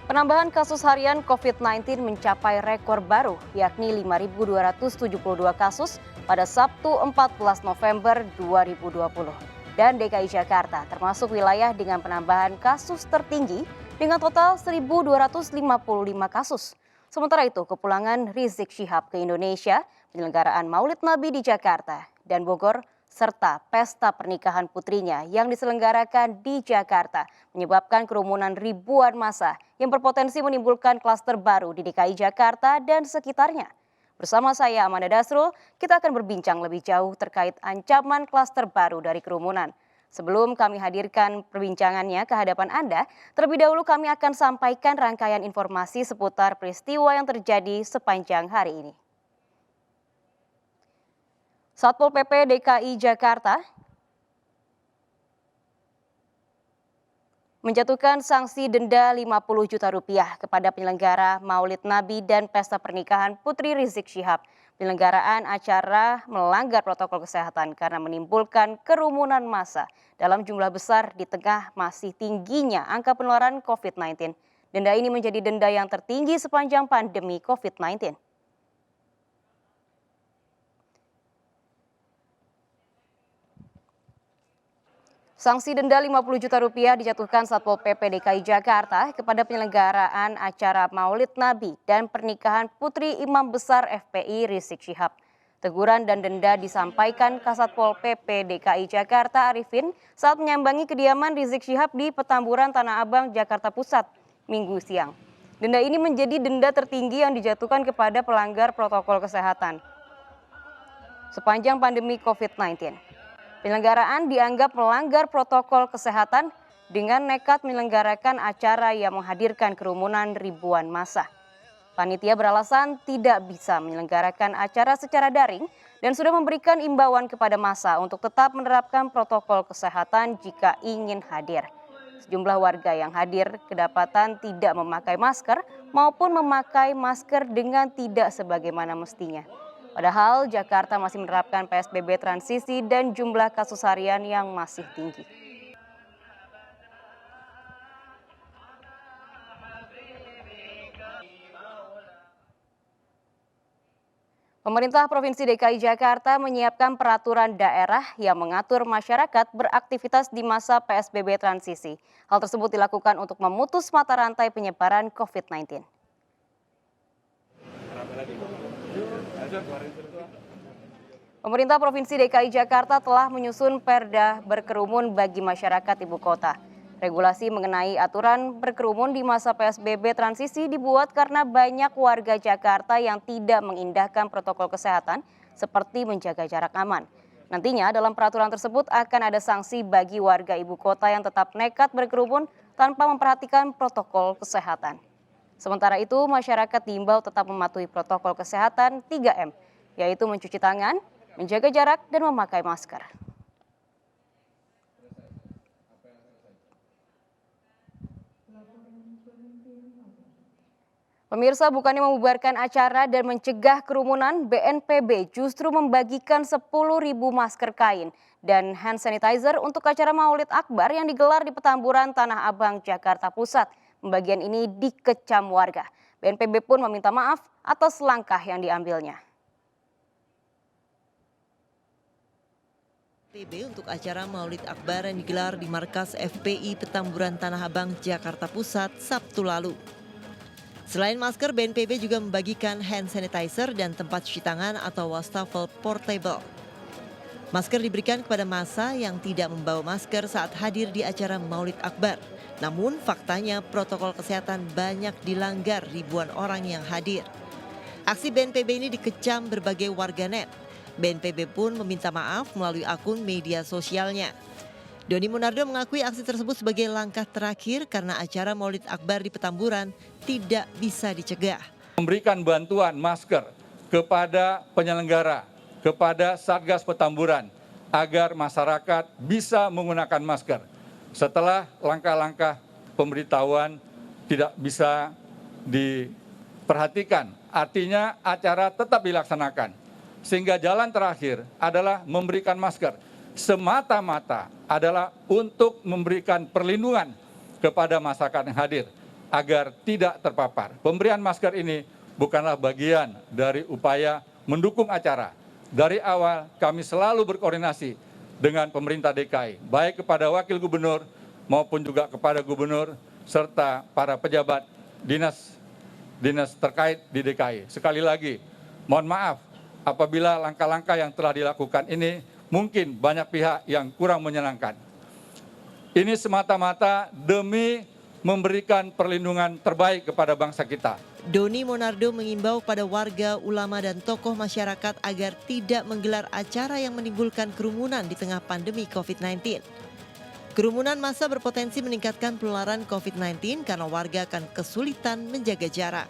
Penambahan kasus harian COVID-19 mencapai rekor baru, yakni 5.272 kasus pada Sabtu 14 November 2020. Dan DKI Jakarta termasuk wilayah dengan penambahan kasus tertinggi dengan total 1.255 kasus. Sementara itu, kepulangan Rizik Syihab ke Indonesia, penyelenggaraan Maulid Nabi di Jakarta dan Bogor, serta pesta pernikahan putrinya yang diselenggarakan di Jakarta menyebabkan kerumunan ribuan massa yang berpotensi menimbulkan klaster baru di DKI Jakarta dan sekitarnya. Bersama saya Amanda Dasrul, kita akan berbincang lebih jauh terkait ancaman klaster baru dari kerumunan. Sebelum kami hadirkan perbincangannya ke hadapan Anda, terlebih dahulu kami akan sampaikan rangkaian informasi seputar peristiwa yang terjadi sepanjang hari ini. Satpol PP DKI Jakarta menjatuhkan sanksi denda 50 juta rupiah kepada penyelenggara Maulid Nabi dan pesta pernikahan Putri Rizik Syihab. Penyelenggaraan acara melanggar protokol kesehatan karena menimbulkan kerumunan massa dalam jumlah besar di tengah masih tingginya angka penularan COVID-19. Denda ini menjadi denda yang tertinggi sepanjang pandemi COVID-19. Sanksi denda 50 juta rupiah dijatuhkan Satpol PP DKI Jakarta kepada penyelenggaraan acara Maulid Nabi dan pernikahan Putri Imam Besar FPI Rizik Syihab. Teguran dan denda disampaikan Kasatpol PP DKI Jakarta Arifin saat menyambangi kediaman Rizik Syihab di Petamburan Tanah Abang, Jakarta Pusat, Minggu siang. Denda ini menjadi denda tertinggi yang dijatuhkan kepada pelanggar protokol kesehatan sepanjang pandemi COVID-19. Penyelenggaraan dianggap melanggar protokol kesehatan dengan nekat menyelenggarakan acara yang menghadirkan kerumunan ribuan massa. Panitia beralasan tidak bisa menyelenggarakan acara secara daring dan sudah memberikan imbauan kepada massa untuk tetap menerapkan protokol kesehatan jika ingin hadir. Sejumlah warga yang hadir kedapatan tidak memakai masker maupun memakai masker dengan tidak sebagaimana mestinya. Padahal Jakarta masih menerapkan PSBB transisi dan jumlah kasus harian yang masih tinggi. Pemerintah Provinsi DKI Jakarta menyiapkan peraturan daerah yang mengatur masyarakat beraktivitas di masa PSBB transisi. Hal tersebut dilakukan untuk memutus mata rantai penyebaran COVID-19. Pemerintah Provinsi DKI Jakarta telah menyusun perda berkerumun bagi masyarakat ibu kota. Regulasi mengenai aturan berkerumun di masa PSBB transisi dibuat karena banyak warga Jakarta yang tidak mengindahkan protokol kesehatan seperti menjaga jarak aman. Nantinya dalam peraturan tersebut akan ada sanksi bagi warga ibu kota yang tetap nekat berkerumun tanpa memperhatikan protokol kesehatan. Sementara itu, masyarakat diimbau tetap mematuhi protokol kesehatan 3M, yaitu mencuci tangan, menjaga jarak, dan memakai masker. Pemirsa, bukannya membubarkan acara dan mencegah kerumunan, BNPB justru membagikan 10.000 masker kain dan hand sanitizer untuk acara Maulid Akbar yang digelar di Petamburan Tanah Abang, Jakarta Pusat. Pembagian ini dikecam warga. BNPB pun meminta maaf atas langkah yang diambilnya. PB untuk acara Maulid Akbar yang digelar di markas FPI Petamburan Tanah Abang, Jakarta Pusat, Sabtu lalu. Selain masker, BNPB juga membagikan hand sanitizer dan tempat cuci tangan atau wastafel portable. Masker diberikan kepada massa yang tidak membawa masker saat hadir di acara Maulid Akbar. Namun faktanya protokol kesehatan banyak dilanggar ribuan orang yang hadir. Aksi BNPB ini dikecam berbagai warganet. BNPB pun meminta maaf melalui akun media sosialnya. Doni Monardo mengakui aksi tersebut sebagai langkah terakhir karena acara Maulid Akbar di Petamburan tidak bisa dicegah. Memberikan bantuan masker kepada penyelenggara, kepada Satgas Petamburan agar masyarakat bisa menggunakan masker. Setelah langkah-langkah pemberitahuan tidak bisa diperhatikan, artinya acara tetap dilaksanakan. Sehingga jalan terakhir adalah memberikan masker. Semata-mata adalah untuk memberikan perlindungan kepada masyarakat yang hadir. agar tidak terpapar. Pemberian masker ini bukanlah bagian dari upaya mendukung acara. Dari awal kami selalu berkoordinasi dengan pemerintah DKI, baik kepada wakil gubernur maupun juga kepada gubernur serta para pejabat dinas terkait di DKI. Sekali lagi, mohon maaf apabila langkah-langkah yang telah dilakukan ini mungkin banyak pihak yang kurang menyenangkan. Ini semata-mata demi memberikan perlindungan terbaik kepada bangsa kita. Doni Monardo mengimbau pada warga, ulama, dan tokoh masyarakat agar tidak menggelar acara yang menimbulkan kerumunan di tengah pandemi COVID-19. Kerumunan massa berpotensi meningkatkan penularan COVID-19 karena warga akan kesulitan menjaga jarak.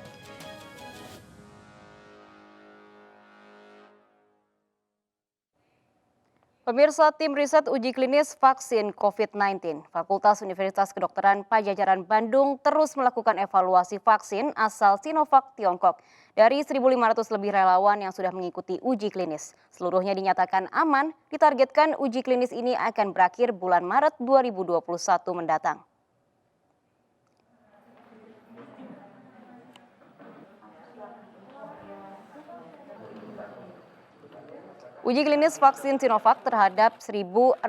Pemirsa, tim riset uji klinis vaksin COVID-19 Fakultas Universitas Kedokteran Pajajaran Bandung terus melakukan evaluasi vaksin asal Sinovac Tiongkok. Dari 1.500 lebih relawan yang sudah mengikuti uji klinis, seluruhnya dinyatakan aman. Ditargetkan uji klinis ini akan berakhir bulan Maret 2021 mendatang. Uji klinis vaksin Sinovac terhadap 1.620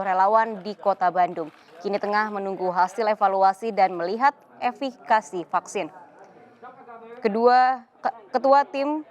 relawan di Kota Bandung kini tengah menunggu hasil evaluasi dan melihat efikasi vaksin. Ketua Tim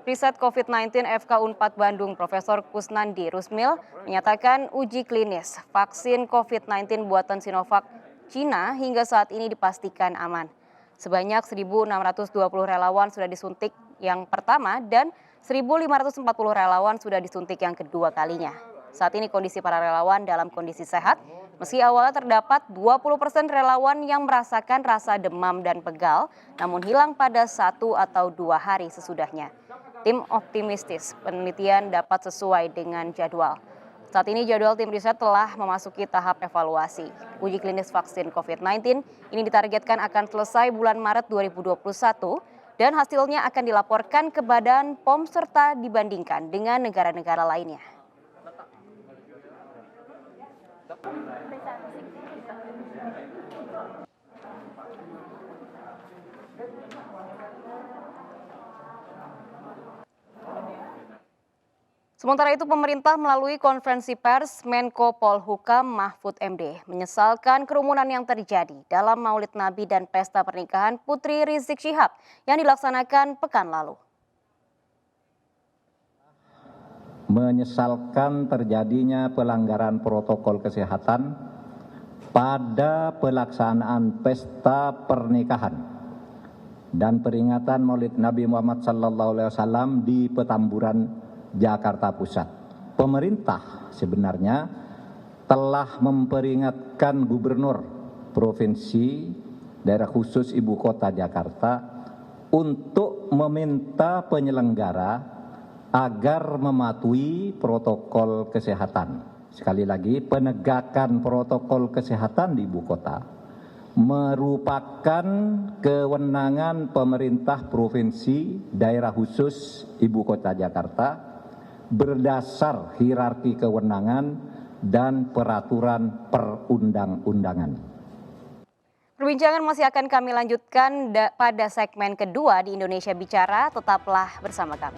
Riset COVID-19 FK Unpad Bandung, Profesor Kusnandi Rusmil, menyatakan uji klinis vaksin COVID-19 buatan Sinovac Cina hingga saat ini dipastikan aman. Sebanyak 1.620 relawan sudah disuntik yang pertama dan 1.540 relawan sudah disuntik yang kedua kalinya. Saat ini kondisi para relawan dalam kondisi sehat, meski awalnya terdapat 20% relawan yang merasakan rasa demam dan pegal, namun hilang pada 1 atau 2 hari sesudahnya. Tim optimistis penelitian dapat sesuai dengan jadwal. Saat ini jadwal tim riset telah memasuki tahap evaluasi. Uji klinis vaksin COVID-19 ini ditargetkan akan selesai bulan Maret 2021 dan hasilnya akan dilaporkan ke Badan POM serta dibandingkan dengan negara-negara lainnya. Sementara itu pemerintah melalui konferensi pers Menko Polhukam Mahfud MD menyesalkan kerumunan yang terjadi dalam Maulid Nabi dan pesta pernikahan Putri Rizik Syihab yang dilaksanakan pekan lalu. Menyesalkan terjadinya pelanggaran protokol kesehatan pada pelaksanaan pesta pernikahan dan peringatan Maulid Nabi Muhammad SAW di Petamburan, Jakarta Pusat. Pemerintah sebenarnya telah memperingatkan Gubernur Provinsi Daerah Khusus Ibu Kota Jakarta untuk meminta penyelenggara agar mematuhi protokol kesehatan. Sekali lagi, penegakan protokol kesehatan di Ibu Kota merupakan kewenangan pemerintah Provinsi Daerah Khusus Ibu Kota Jakarta berdasar hierarki kewenangan dan peraturan perundang-undangan. Perbincangan masih akan kami lanjutkan pada segmen kedua di Indonesia Bicara, tetaplah bersama kami.